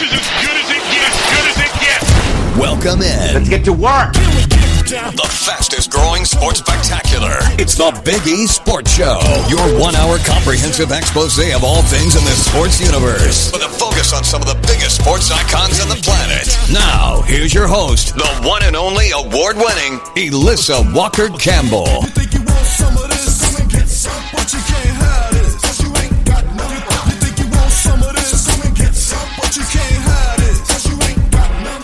is as good as it gets, good as it gets. Welcome in. Let's get to work. The fastest growing sports spectacular. It's the Big E Sports Show. Your 1 hour comprehensive expose of all things in the sports universe. With a focus on some of the biggest sports icons on the planet. Now, here's your host, the one and only award-winning Elissa Walker Campbell. You think you want some of this? Get some, but you can't have this. Cause you ain't got none. You think you want some of this? Get some, but you can't have this. Cause you ain't got none.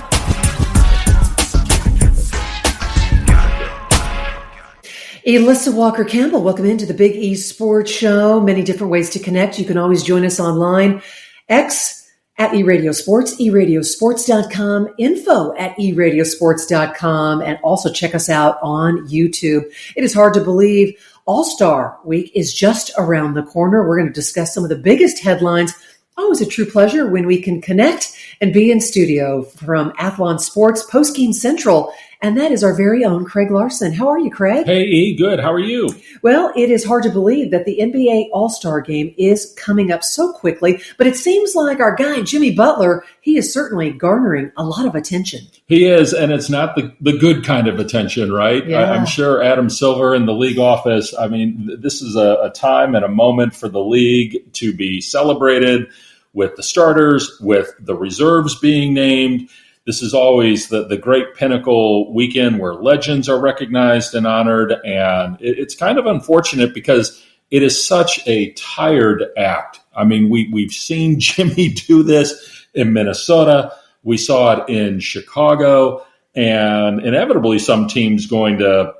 Elissa Walker Campbell, welcome into the Big E Sports Show. Many different ways to connect. You can always join us online. X at eRadioSports, eRadioSports.com, info at eRadioSports.com, and also check us out on YouTube. It is hard to believe All-Star Week is just around the corner. We're going to discuss some of the biggest headlines. Always a true pleasure when we can connect and be in studio from Athlon Sports Postgame Central. And that is our very own Craig Larson. How are you, Craig? Hey, E, good. How are you? Well, it is hard to believe that the NBA All-Star Game is coming up so quickly, but it seems like our guy, Jimmy Butler, he is certainly garnering a lot of attention. He is, and it's not the good kind of attention, right? Yeah. I'm sure Adam Silver in the league office, I mean, this is a time and a moment for the league to be celebrated with the starters, with the reserves being named. This is always the great pinnacle weekend where legends are recognized and honored. And it's kind of unfortunate because it is such a tired act. I mean, we've seen Jimmy do this in Minnesota. We saw it in Chicago. And inevitably, some team's going to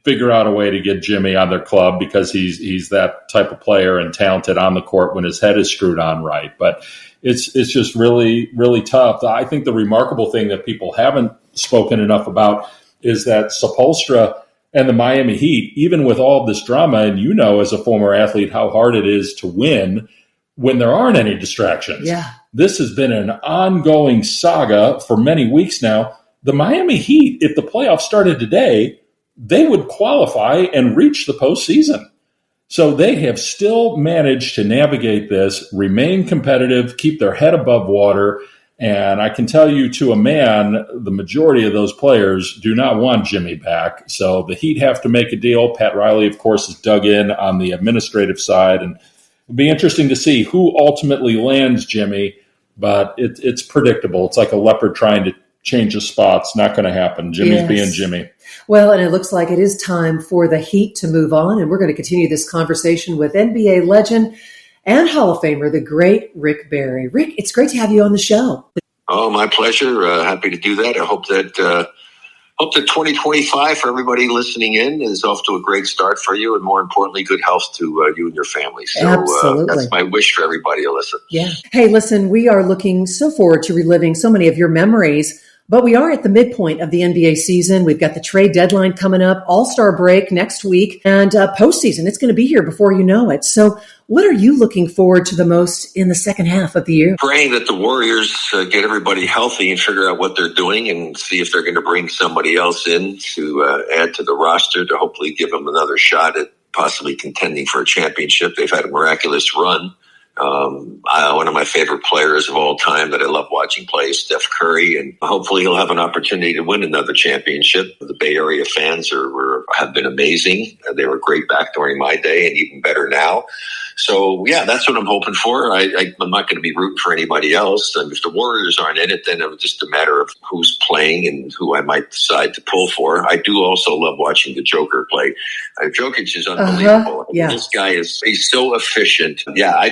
figure out a way to get Jimmy on their club because he's that type of player and talented on the court when his head is screwed on right. But it's just really, really tough. I think the remarkable thing that people haven't spoken enough about is that Spoelstra and the Miami Heat, even with all this drama, and you know as a former athlete how hard it is to win when there aren't any distractions. Yeah. This has been an ongoing saga for many weeks now. The Miami Heat, if the playoffs started today, they would qualify and reach the postseason. So they have still managed to navigate this, remain competitive, keep their head above water. And I can tell you to a man, the majority of those players do not want Jimmy back. So the Heat have to make a deal. Pat Riley, of course, is dug in on the administrative side. And it'll be interesting to see who ultimately lands Jimmy. But it's predictable. It's like a leopard trying to change his spots. Not going to happen. Jimmy's being Jimmy. Well, and it looks like it is time for the Heat to move on, and we're going to continue this conversation with NBA legend and Hall of Famer, the great Rick Barry. Rick, it's great to have you on the show. Oh, my pleasure. Happy to do that. I hope that 2025 for everybody listening in is off to a great start for you, and more importantly, good health to you and your family. So Absolutely. That's my wish for everybody, Alyssa. Yeah. Hey, listen, we are looking so forward to reliving so many of your memories. But we are at the midpoint of the NBA season. We've got the trade deadline coming up, All-Star break next week, and postseason. It's going to be here before you know it. So what are you looking forward to the most in the second half of the year? Praying that the Warriors get everybody healthy and figure out what they're doing and see if they're going to bring somebody else in to add to the roster to hopefully give them another shot at possibly contending for a championship. They've had a miraculous run. One of my favorite players of all time that I love watching play is Steph Curry, and hopefully he'll have an opportunity to win another championship. The Bay Area fans have been amazing. They were great back during my day and even better now. So, yeah, that's what I'm hoping for. I'm not going to be rooting for anybody else. And if the Warriors aren't in it, then it's just a matter of who's playing and who I might decide to pull for. I do also love watching the Joker play. Jokic is unbelievable. Yeah. This guy he's so efficient. Yeah,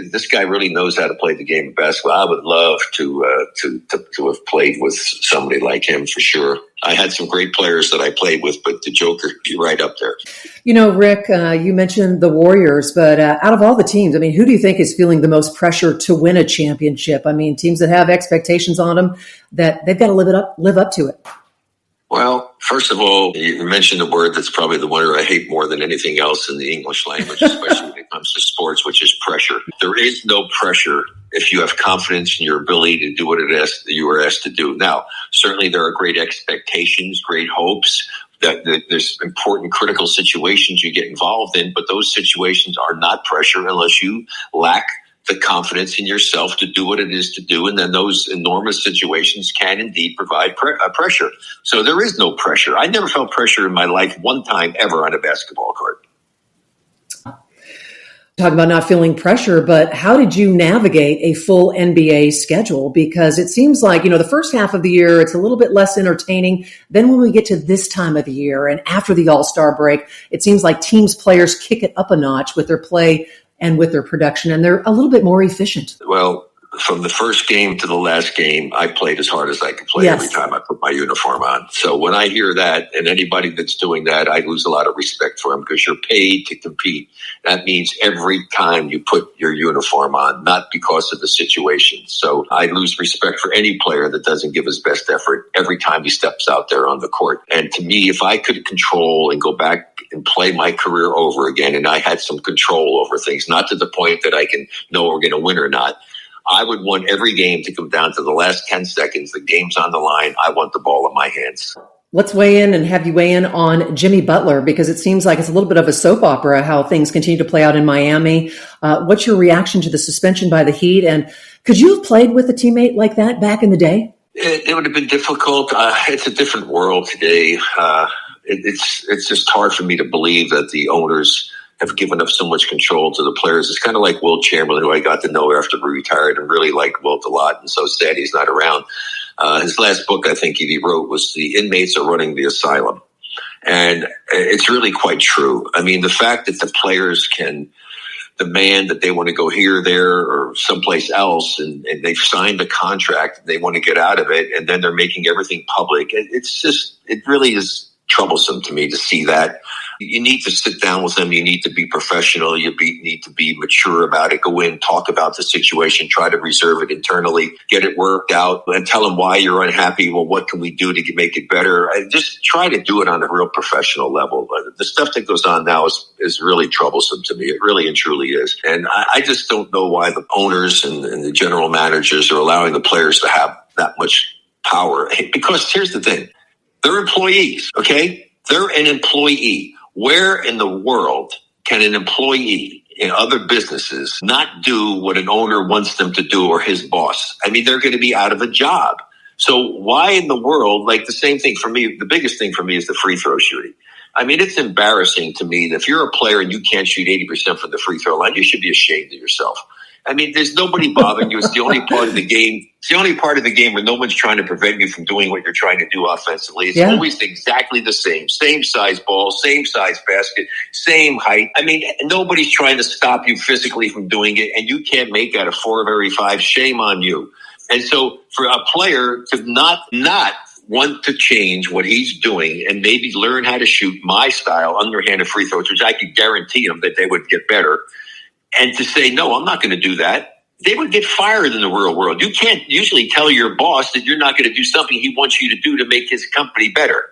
this guy really knows how to play the game of basketball. I would love to have played with somebody like him for sure. I had some great players that I played with, but the Joker be right up there. You know, Rick, you mentioned the Warriors, but out of all the teams, I mean, who do you think is feeling the most pressure to win a championship? I mean, teams that have expectations on them that they've got to live up to it. Well, first of all, you mentioned a word that's probably the one I hate more than anything else in the English language, especially when it comes to sports, which is pressure. There is no pressure if you have confidence in your ability to do what it is that you were asked to do. Now, certainly there are great expectations, great hopes, that there's important critical situations you get involved in, but those situations are not pressure unless you lack the confidence in yourself to do what it is to do. And then those enormous situations can indeed provide pressure. So there is no pressure. I never felt pressure in my life one time ever on a basketball court. Talk about not feeling pressure, but how did you navigate a full NBA schedule? Because it seems like, the first half of the year, it's a little bit less entertaining. Then when we get to this time of the year and after the All-Star break, it seems like players kick it up a notch with their play and with their production, and they're a little bit more efficient. Well, from the first game to the last game, I played as hard as I could play every time I put my uniform on. So when I hear that, and anybody that's doing that, I lose a lot of respect for them because you're paid to compete. That means every time you put your uniform on, not because of the situation. So I lose respect for any player that doesn't give his best effort every time he steps out there on the court. And to me, if I could control and go back and play my career over again, and I had some control over things, not to the point that I can know we're going to win or not, I would want every game to come down to the last 10 seconds. The game's on the line. I want the ball in my hands. Let's weigh in and have you weigh in on Jimmy Butler, because it seems like it's a little bit of a soap opera how things continue to play out in Miami. What's your reaction to the suspension by the Heat? And could you have played with a teammate like that back in the day? It would have been difficult. It's a different world today. It's just hard for me to believe that the owners have given up so much control to the players. It's kind of like Wilt Chamberlain, who I got to know after he retired and really liked Wilt a lot, and so sad he's not around. His last book, I think he wrote, was The Inmates Are Running the Asylum. And it's really quite true. I mean, the fact that the players can demand that they want to go here, there, or someplace else, and they've signed a contract, they want to get out of it, and then they're making everything public. It really is troublesome to me to see that. You need to sit down with them. You need to be professional. You need to be mature about it. Go in, talk about the situation, try to reserve it internally, get it worked out, and tell them why you're unhappy. Well, what can we do to make it better? Just try to do it on a real professional level. The stuff that goes on now is really troublesome to me. It really and truly is. And I just don't know why the owners and the general managers are allowing the players to have that much power. Because here's the thing. They're employees, okay? They're an employee. Where in the world can an employee in other businesses not do what an owner wants them to do, or his boss? I mean, they're going to be out of a job. So why in the world, like the same thing for me, the biggest thing for me is the free throw shooting. I mean, it's embarrassing to me that if you're a player and you can't shoot 80% from the free throw line, you should be ashamed of yourself. I mean, there's nobody bothering you. It's the only part of the game. It's the only part of the game where no one's trying to prevent you from doing what you're trying to do offensively. It's always exactly the same size ball, same size basket, same height. I mean, nobody's trying to stop you physically from doing it, and you can't make that a 4 of every 5. Shame on you. And so for a player to not want to change what he's doing and maybe learn how to shoot my style, underhanded free throws, which I could guarantee them that they would get better, and to say, no, I'm not going to do that, they would get fired in the real world. You can't usually tell your boss that you're not going to do something he wants you to do to make his company better.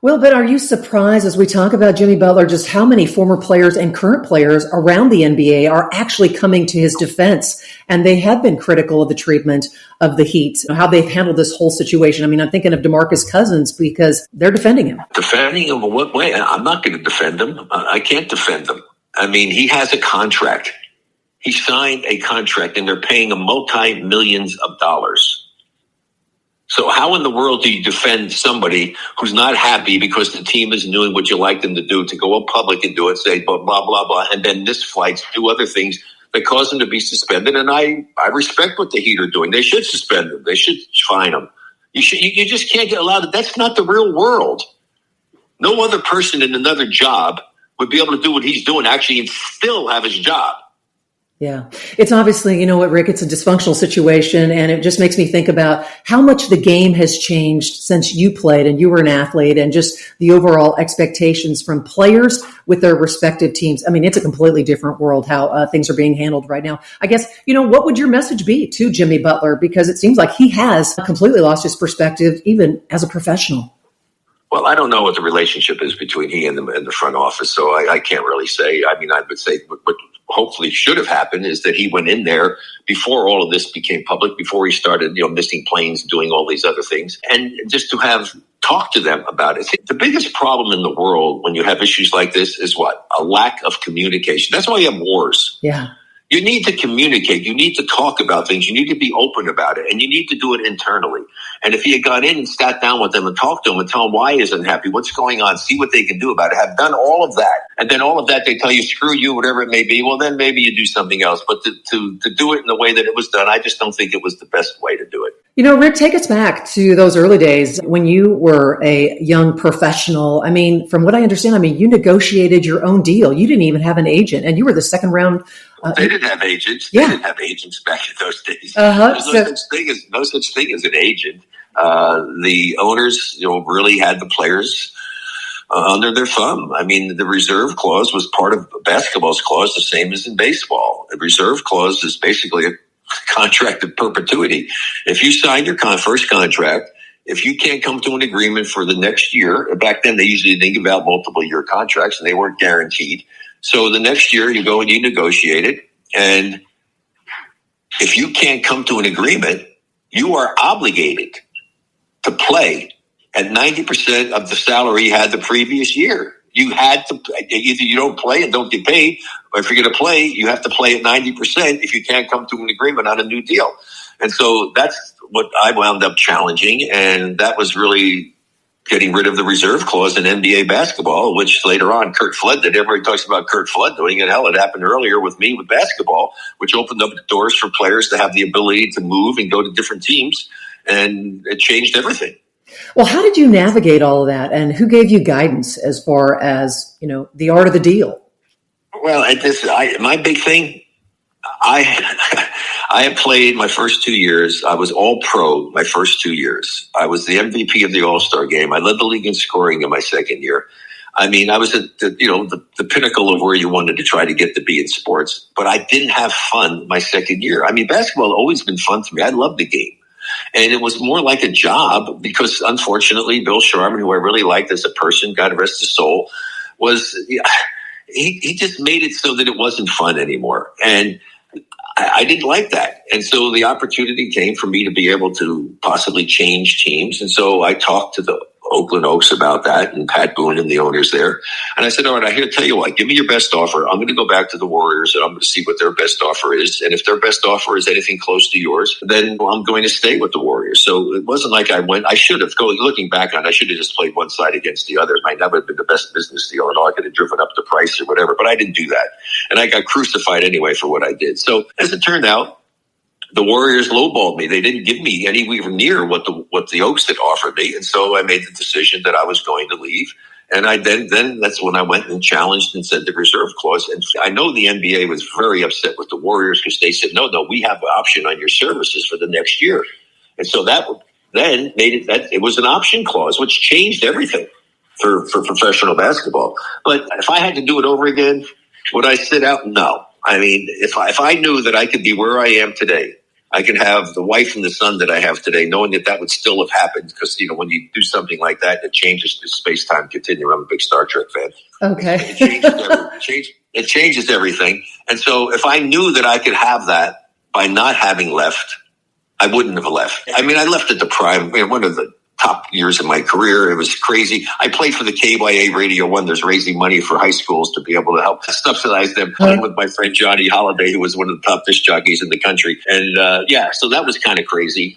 Well, but are you surprised as we talk about Jimmy Butler, just how many former players and current players around the NBA are actually coming to his defense? And they have been critical of the treatment of the Heat, how they've handled this whole situation. I mean, I'm thinking of DeMarcus Cousins because they're defending him. Defending him in what way? I'm not going to defend him. I can't defend him. I mean, he has a contract. He signed a contract, and they're paying him multi-millions of dollars. So how in the world do you defend somebody who's not happy because the team isn't doing what you like them to do, to go up public and do it, say blah, blah, blah, blah, and then miss flights, do other things that cause him to be suspended? And I respect what the Heat are doing. They should suspend him. They should fine him. You just can't get allowed. That's not the real world. No other person in another job would be able to do what he's doing, actually, and still have his job. Yeah. It's obviously, you know what, Rick, it's a dysfunctional situation. And it just makes me think about how much the game has changed since you played and you were an athlete, and just the overall expectations from players with their respective teams. I mean, it's a completely different world how things are being handled right now. I guess, what would your message be to Jimmy Butler? Because it seems like he has completely lost his perspective, even as a professional. Well, I don't know what the relationship is between he and the front office, so I can't really say. I mean, I would say what hopefully should have happened is that he went in there before all of this became public, before he started, missing planes, doing all these other things, and just to have talked to them about it. See, the biggest problem in the world when you have issues like this is what? A lack of communication. That's why you have wars. Yeah. You need to communicate. You need to talk about things. You need to be open about it. And you need to do it internally. And if he had gone in and sat down with them and talked to them and tell them why he isn't happy, what's going on, see what they can do about it, have done all of that. And then all of that, they tell you, screw you, whatever it may be. Well, then maybe you do something else. But to do it in the way that it was done, I just don't think it was the best way to do it. You know, Rick, take us back to those early days when you were a young professional. I mean, from what I understand, you negotiated your own deal. You didn't even have an agent, and you were the second round. They didn't have agents. Yeah. They didn't have agents back in those days. Uh-huh. There's no such thing as an agent. The owners, really had the players under their thumb. I mean, the reserve clause was part of basketball's clause, the same as in baseball. The reserve clause is basically a contract of perpetuity. If you sign your first contract, if you can't come to an agreement for the next year, back then they usually didn't give out multiple year contracts and they weren't guaranteed. So the next year you go and you negotiate it. And if you can't come to an agreement, you are obligated to play at 90% of the salary you had the previous year. You had to, either you don't play and don't get paid, or if you're going to play, you have to play at 90% if you can't come to an agreement on a new deal. And so that's what I wound up challenging. And that was really getting rid of the reserve clause in NBA basketball, which later on Kurt Flood did. Everybody talks about Kurt Flood doing it. Hell, it happened earlier with me with basketball, which opened up the doors for players to have the ability to move and go to different teams. And it changed everything. Well, how did you navigate all of that, and who gave you guidance as far as, the art of the deal? Well, my big thing, I had played my first 2 years. I was all pro my first 2 years. I was the MVP of the All-Star game. I led the league in scoring in my second year. I mean, I was at the pinnacle of where you wanted to try to get to be in sports, but I didn't have fun my second year. I mean, basketball had always been fun to me. I loved the game. And it was more like a job because, unfortunately, Bill Sharman, who I really liked as a person, God rest his soul, he just made it so that it wasn't fun anymore. And I didn't like that. And so the opportunity came for me to be able to possibly change teams. And so I talked to the Oakland Oaks about that and Pat Boone and the owners there. And I said, all right, tell you what, give me your best offer. I'm going to go back to the Warriors and I'm going to see what their best offer is. And if their best offer is anything close to yours, then I'm going to stay with the Warriors. So it wasn't like I should have, looking back on it, I should have just played one side against the other. That would have been the best business deal. And I could have driven up the price or whatever, but I didn't do that. And I got crucified anyway for what I did. So as it turned out, the Warriors lowballed me. They didn't give me anywhere near what the Oaks had offered me. And so I made the decision that I was going to leave. And I then that's when I went and challenged and said the reserve clause. And I know the NBA was very upset with the Warriors because they said, no, we have an option on your services for the next year. And so that then made it that it was an option clause, which changed everything for professional basketball. But if I had to do it over again, would I sit out? No. I mean, if I knew that I could be where I am today, I could have the wife and the son that I have today, knowing that would still have happened because, when you do something like that, it changes the space-time continuum. I'm a big Star Trek fan. Okay. It changes everything. And so if I knew that I could have that by not having left, I wouldn't have left. I mean, I left at the prime, one of the top years of my career. It was crazy. I played for the KYA Radio Wonders, raising money for high schools to be able to help subsidize them, playing with my friend Johnny Holiday, who was one of the top disc jockeys in the country. And so that was kind of crazy.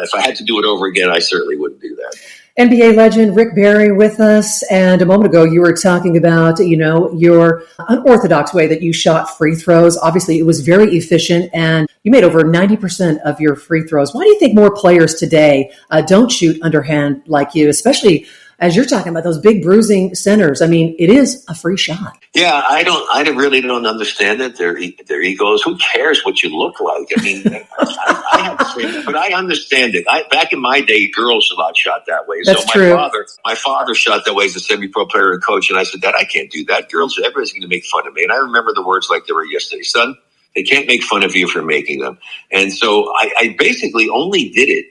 If I had to do it over again, I certainly wouldn't do that. NBA legend Rick Barry with us. And a moment ago, you were talking about, your unorthodox way that you shot free throws. Obviously, it was very efficient and you made over 90% of your free throws. Why do you think more players today don't shoot underhand like you, especially as you're talking about those big bruising centers? I mean, it is a free shot. Yeah, I really don't understand it. Their egos. Who cares what you look like? I mean, I have the same, but I understand it. Back in my day, girls a lot shot that way. That's so true. My father shot that way as a semi-pro player and coach, and I said, Dad, I can't do that. Everybody's going to make fun of me. And I remember the words like they were yesterday. Son, they can't make fun of you for making them. And so I basically only did it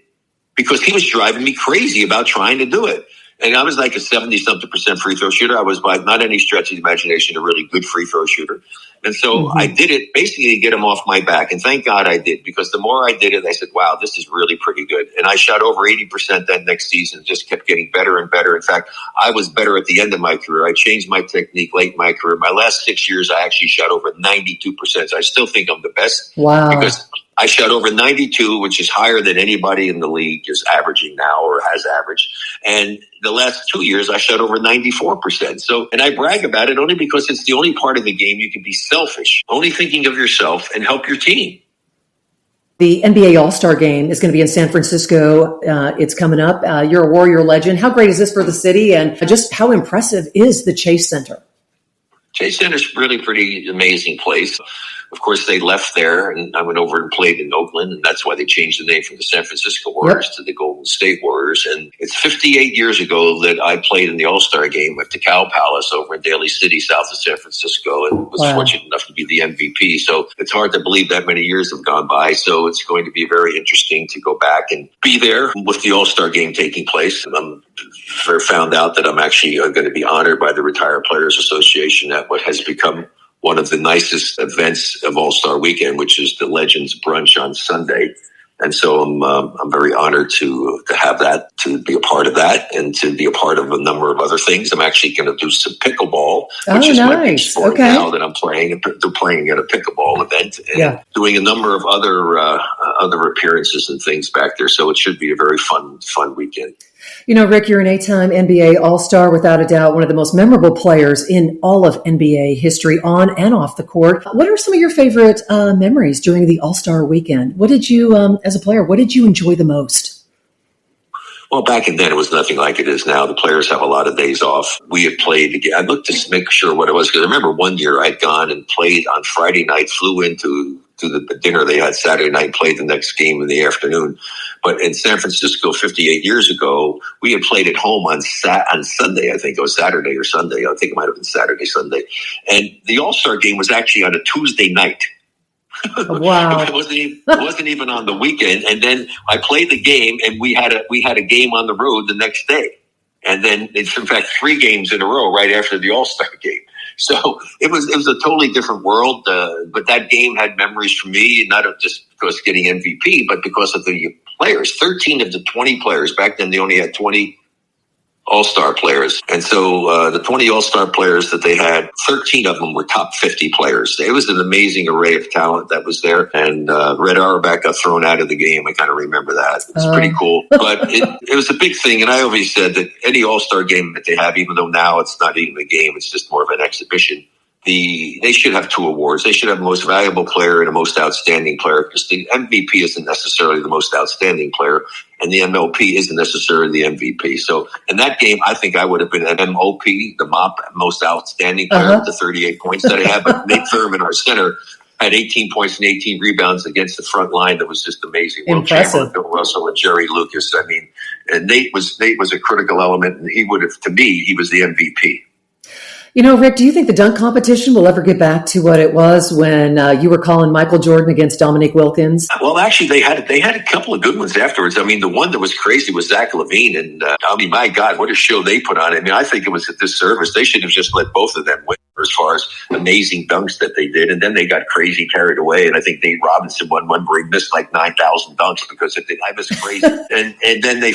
because he was driving me crazy about trying to do it. And I was like a 70-something% free throw shooter. I was, by not any stretch of the imagination, a really good free throw shooter. And so I did it basically to get him off my back. And thank God I did, because the more I did it, I said, wow, this is really pretty good. And I shot over 80% that next season, just kept getting better and better. In fact, I was better at the end of my career. I changed my technique late in my career. My last 6 years, I actually shot over 92%. So I still think I'm the best. Wow. Because I shot over 92, which is higher than anybody in the league is averaging now or has averaged. And the last 2 years, I shot over 94%. So, and I brag about it only because it's the only part of the game you can be selfish, only thinking of yourself and help your team. The NBA All-Star Game is going to be in San Francisco. It's coming up. You're a Warrior legend. How great is this for the city? And just how impressive is the Chase Center? Chase Center is really pretty amazing place. Of course, they left there, and I went over and played in Oakland, and that's why they changed the name from the San Francisco Warriors to the Golden State Warriors. And it's 58 years ago that I played in the All-Star Game at the Cow Palace over in Daly City, south of San Francisco, and was fortunate enough to be the MVP. So it's hard to believe that many years have gone by. So it's going to be very interesting to go back and be there with the All-Star Game taking place. And I'm found out that I'm actually going to be honored by the Retired Players Association at what has become one of the nicest events of All-Star Weekend, which is the Legends Brunch on Sunday. And so I'm very honored to have that, to be a part of that, and to be a part of a number of other things. I'm actually going to do some pickleball, which is my big sport now that I'm playing. They're playing at a pickleball event and doing a number of other appearances and things back there. So it should be a very fun weekend. You know, Rick, you're an 8-time NBA All-Star, without a doubt, one of the most memorable players in all of NBA history, on and off the court. What are some of your favorite memories during the All-Star weekend? What did you, as a player, what did you enjoy the most? Well, back in then, it was nothing like it is now. The players have a lot of days off. We had played again. I looked to make sure what it was, because I remember one year I'd gone and played on Friday night, flew into the dinner they had Saturday night, played the next game in the afternoon. But in San Francisco 58 years ago, we had played at home on Sunday. I think it was Saturday or Sunday. I think it might have been Saturday, Sunday. And the All-Star game was actually on a Tuesday night. Wow. It wasn't even on the weekend. And then I played the game, and we had a game on the road the next day. And then it's, in fact, 3 games in a row right after the All-Star game. So it was a totally different world. But that game had memories for me, not just because getting MVP, but because of the players. 13 of the 20 players, back then they only had 20 All-Star players. And so the 20 All-Star players that they had, 13 of them were top 50 players. It was an amazing array of talent that was there. And Red Auerbach got thrown out of the game. I kind of remember that. It was pretty cool. But it was a big thing. And I always said that any All-Star game that they have, even though now it's not even a game, it's just more of an exhibition, they should have 2 awards. They should have most valuable player and a most outstanding player, because the MVP isn't necessarily the most outstanding player, and the MLP isn't necessarily the MVP. So in that game, I think I would have been an MOP, the MOP, most outstanding player, with the 38 points that I had. But Nate Thurman, our center, had 18 points and 18 rebounds against the front line. That was just amazing. Will Chamberlain, Bill Russell, and Jerry Lucas. I mean, and Nate was a critical element, and he would have, to me, he was the MVP. You know, Rick, do you think the dunk competition will ever get back to what it was when you were calling Michael Jordan against Dominique Wilkins? Well, actually, they had a couple of good ones afterwards. I mean, the one that was crazy was Zach LaVine. And I mean, my God, what a show they put on. I mean, I think it was a disservice. They should have just let both of them win as far as amazing dunks that they did. And then they got crazy carried away. And I think Nate Robinson won one where he missed like 9,000 dunks because I was crazy. and then they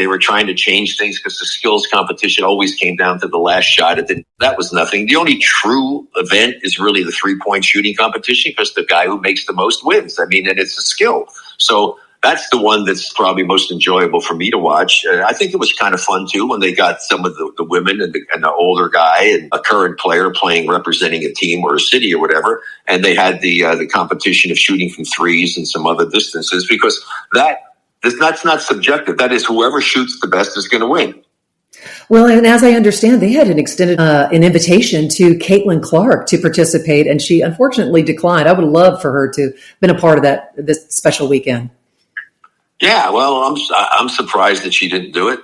were trying to change things because the skills competition always came down to the last shot. That was nothing. The only true event is really the 3-point shooting competition, because the guy who makes the most wins. I mean, and it's a skill. So that's the one that's probably most enjoyable for me to watch. I think it was kind of fun, too, when they got some of the women and the older guy and a current player representing a team or a city or whatever. And they had the competition of shooting from threes and some other distances, because that's not subjective. That is, whoever shoots the best is going to win. Well, and as I understand, they had an extended an invitation to Caitlin Clark to participate, and she unfortunately declined. I would love for her to have been a part of this special weekend. Yeah, well, I'm surprised that she didn't do it.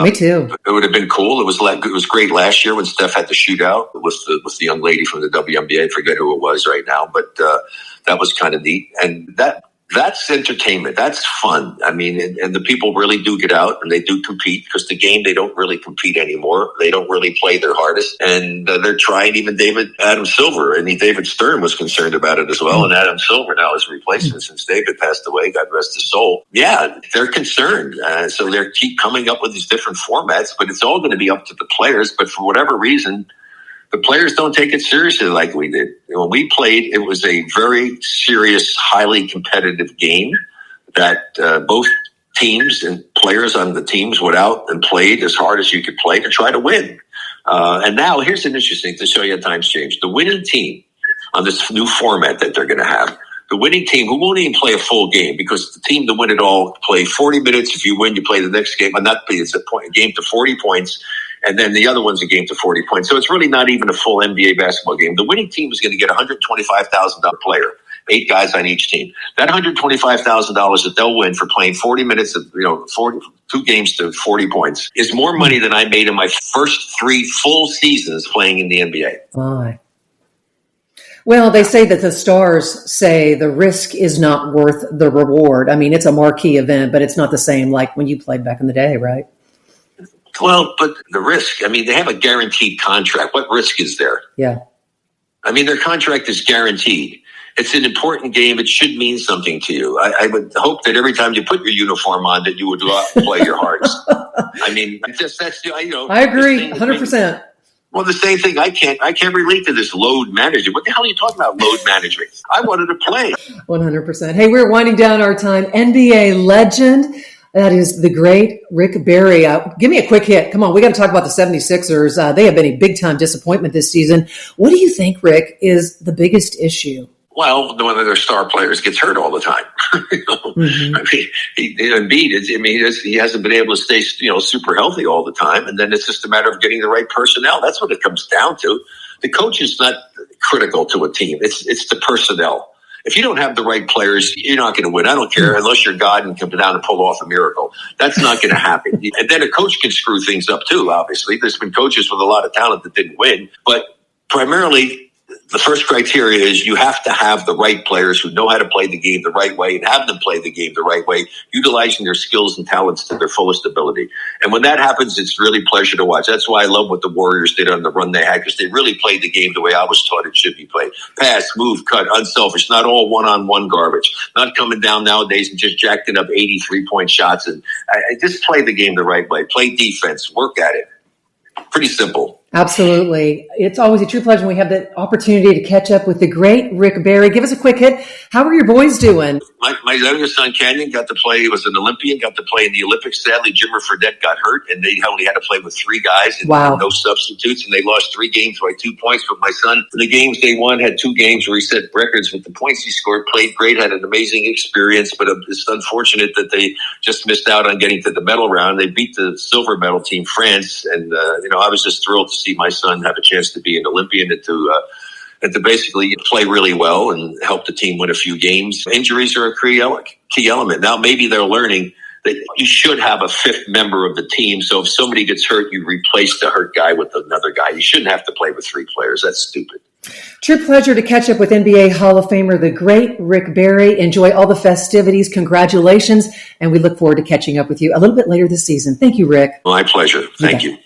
Me too. It would have been cool. It was great last year when Steph had the shootout with the young lady from the WNBA. I forget who it was right now, but that was kind of neat. And that That's entertainment. That's fun. I mean, and the people really do get out and they do compete, because the game, they don't really compete anymore. They don't really play their hardest, and they're trying. Even Adam Silver, and David Stern was concerned about it as well. And Adam Silver now is replacement since David passed away. God rest his soul. Yeah, they're concerned. So they keep coming up with these different formats, but it's all going to be up to the players. But for whatever reason, the players don't take it seriously like we did. When we played, it was a very serious, highly competitive game that both teams and players on the teams went out and played as hard as you could play to try to win. And now here's an interesting to show you how times change. The winning team on this new format that they're going to have, the winning team who won't even play a full game, because the team to win it all play 40 minutes. If you win, you play the next game. It's a game to 40 points. And then the other one's a game to 40 points. So it's really not even a full NBA basketball game. The winning team is going to get $125,000 player, 8 guys on each team. That $125,000 that they'll win for playing 40 minutes of, 2 games to 40 points is more money than I made in my first 3 full seasons playing in the NBA. My. Well, they say that the stars say the risk is not worth the reward. I mean, it's a marquee event, but it's not the same like when you played back in the day, right? Well, but the risk, I mean, they have a guaranteed contract. What risk is there? Yeah. I mean, their contract is guaranteed. It's an important game. It should mean something to you. I would hope that every time you put your uniform on that you would go out and play your hardest. I mean, I agree, 100%. Well, the same thing. I can't relate to this load management. What the hell are you talking about, load management? I wanted to play. 100%. Hey, we're winding down our time. NBA legend. That is the great Rick Barry. Give me a quick hit. Come on, we got to talk about the 76ers. They have been a big-time disappointment this season. What do you think, Rick, is the biggest issue? Well, one of their star players gets hurt all the time. Mm-hmm. I mean, Embiid, he hasn't been able to stay, super healthy all the time. And then it's just a matter of getting the right personnel. That's what it comes down to. The coach is not critical to a team. It's the personnel. If you don't have the right players, you're not going to win. I don't care, unless you're God and come down and pull off a miracle. That's not going to happen. And then a coach can screw things up too, obviously. There's been coaches with a lot of talent that didn't win. But primarily, the first criteria is you have to have the right players who know how to play the game the right way and have them play the game the right way, utilizing their skills and talents to their fullest ability. And when that happens, it's really a pleasure to watch. That's why I love what the Warriors did on the run they had, because they really played the game the way I was taught it should be played. Pass, move, cut, unselfish, not all one-on-one garbage, not coming down nowadays and just jacking up 83-point shots. And just play the game the right way. Play defense. Work at it. Pretty simple. Absolutely. It's always a true pleasure when we have the opportunity to catch up with the great Rick Barry. Give us a quick hit. How are your boys doing? My youngest son, Canyon, got to play. He was an Olympian, got to play in the Olympics. Sadly, Jimmer Fredette got hurt, and they only had to play with 3 guys and no substitutes, and they lost 3 games by 2 points. But my son, the games they won, had 2 games where he set records with the points he scored, played great, had an amazing experience, but it's unfortunate that they just missed out on getting to the medal round. They beat the silver medal team, France, and I was just thrilled to see my son have a chance to be an Olympian and to basically play really well and help the team win a few games. Injuries are a key element. Now maybe they're learning that you should have a 5th member of the team. So if somebody gets hurt, you replace the hurt guy with another guy. You shouldn't have to play with 3 players. That's stupid. True pleasure to catch up with NBA Hall of Famer, the great Rick Barry. Enjoy all the festivities. Congratulations. And we look forward to catching up with you a little bit later this season. Thank you, Rick. My pleasure. Thank you.